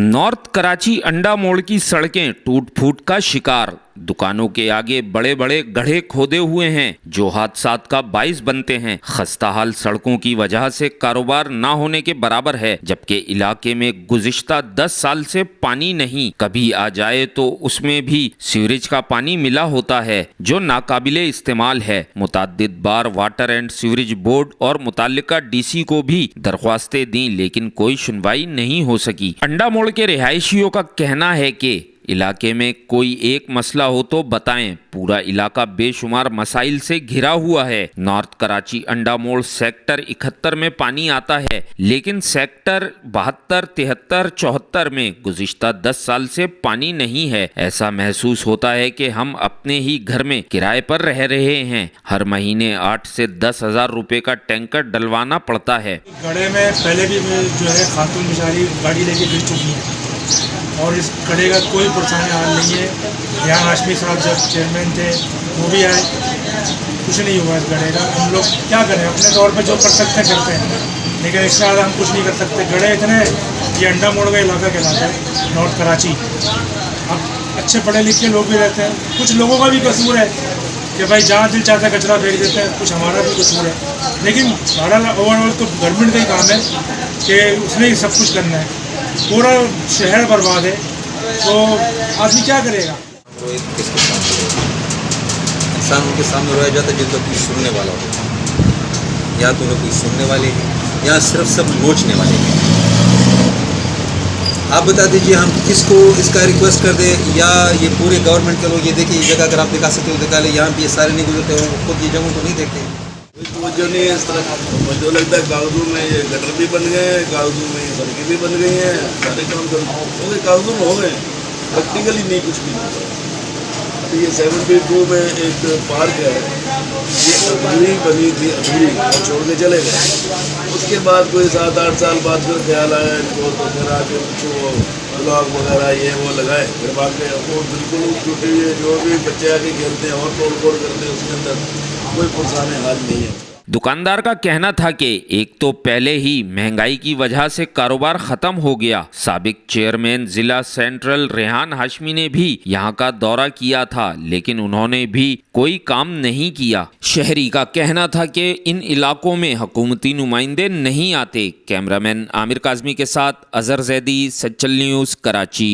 North Karachi अंडा मोड़ की सड़कें टूट फूट का शिकार। दुकानों के आगे बड़े बड़े गड्ढे खोदे हुए हैं जो हादसात का बाइस बनते हैं। खस्ता हाल सड़कों की वजह से कारोबार ना होने के बराबर है, जबकि इलाके में गुज़िश्ता 10 साल से पानी नहीं, कभी आ जाए तो उसमें भी सीवरेज का पानी मिला होता है जो नाकाबिले इस्तेमाल है। मुतअद्दिद बार वाटर एंड सीवरेज बोर्ड और मुताल्लिका डीसी को भी दरख्वास्तें दी, लेकिन कोई सुनवाई नहीं हो सकी। अंडा मोड़ के रिहायशियों का कहना है कि इलाके में कोई एक मसला हो तो बताएं, पूरा इलाका बेशुमार मसाइल से घिरा हुआ है। नॉर्थ कराची अंडा मोड़ सेक्टर 71 में पानी आता है, लेकिन सेक्टर 72, 73, 74 में गुज़िश्ता 10 साल से पानी नहीं है। ऐसा महसूस होता है कि हम अपने ही घर में किराए पर रह रहे हैं। हर महीने 8 से 10 हजार रुपए का टैंकर डलवाना पड़ता है। गड्ढे में पहले भी जो है खातून बेचारी गाड़ी लेके गिर चुकी है और इस गड्ढे का कोई परेशानी हाल नहीं है। यहाँ हाशमी साहब जब चेयरमैन थे वो भी आए, कुछ नहीं हुआ इस गड्ढे का। हम लोग क्या करें, अपने तौर पे जो कर सकते हैं करते हैं, लेकिन इससे ज़्यादा हम कुछ नहीं कर सकते। गड्ढे इतने, ये अंडा मोड़ का इलाका कहलाता है नॉर्थ कराची। अब अच्छे पढ़े लिखे लोग भी रहते हैं, कुछ लोगों का भी कसूर है कि भाई जहाँ दिल चाहता है कचरा फेंक देते हैं, कुछ हमारा भी कसूर है। लेकिन ओवरऑल तो गवर्नमेंट का ही काम है कि उसने ही सब कुछ करना है। पूरा शहर बर्बाद है तो आदमी क्या करेगा। तो किसके सामने इंसान उनके सामने रोया जाता है जिनका कोई सुनने वाला हो, या तो उन्हें कोई सुनने वाले हैं या सिर्फ सब नोचने वाले हैं। आप बता दीजिए हम किसको इसका रिक्वेस्ट कर दें, या ये पूरे गवर्नमेंट के लोग ये देखिए, ये जगह अगर आप दिखा सकते हो दिखा ले। यहाँ पे ये सारे नहीं गुजरते हैं, खुद ये जगहों को नहीं देखते हैं। जो नहीं है इस तरह जो लगता है कागजों में ये गटर भी बन गए हैं, कागजों में सड़कें भी बन गई हैं, सारे काम कर कागजों में हो गए, प्रैक्टिकली नहीं कुछ भी नहीं। तो ये 72 में एक पार्क है, ये अधूरी बनी थी, अधूरी और छोड़ के चले गए। उसके बाद कोई 7-8 साल बाद फिर ख्याल आया इनको, तो फिर आके वो ब्लॉक वगैरह ये वो लगाए, फिर बाद में वो बिल्कुल टूटे हुए जो भी बच्चे आके खेलते हैं और तोड़ फोड़ करते हैं, उसके अंदर कोई पुराने हाल नहीं है। दुकानदार का कहना था कि एक तो पहले ही महंगाई की वजह से कारोबार खत्म हो गया। साबिक चेयरमैन जिला सेंट्रल रेहान हाशमी ने भी यहाँ का दौरा किया था, लेकिन उन्होंने भी कोई काम नहीं किया। शहरी का कहना था कि इन इलाकों में हुकूमती नुमाइंदे नहीं आते। कैमरामैन आमिर काज़मी के साथ अजहर जैदी, सच्चल न्यूज़, कराची।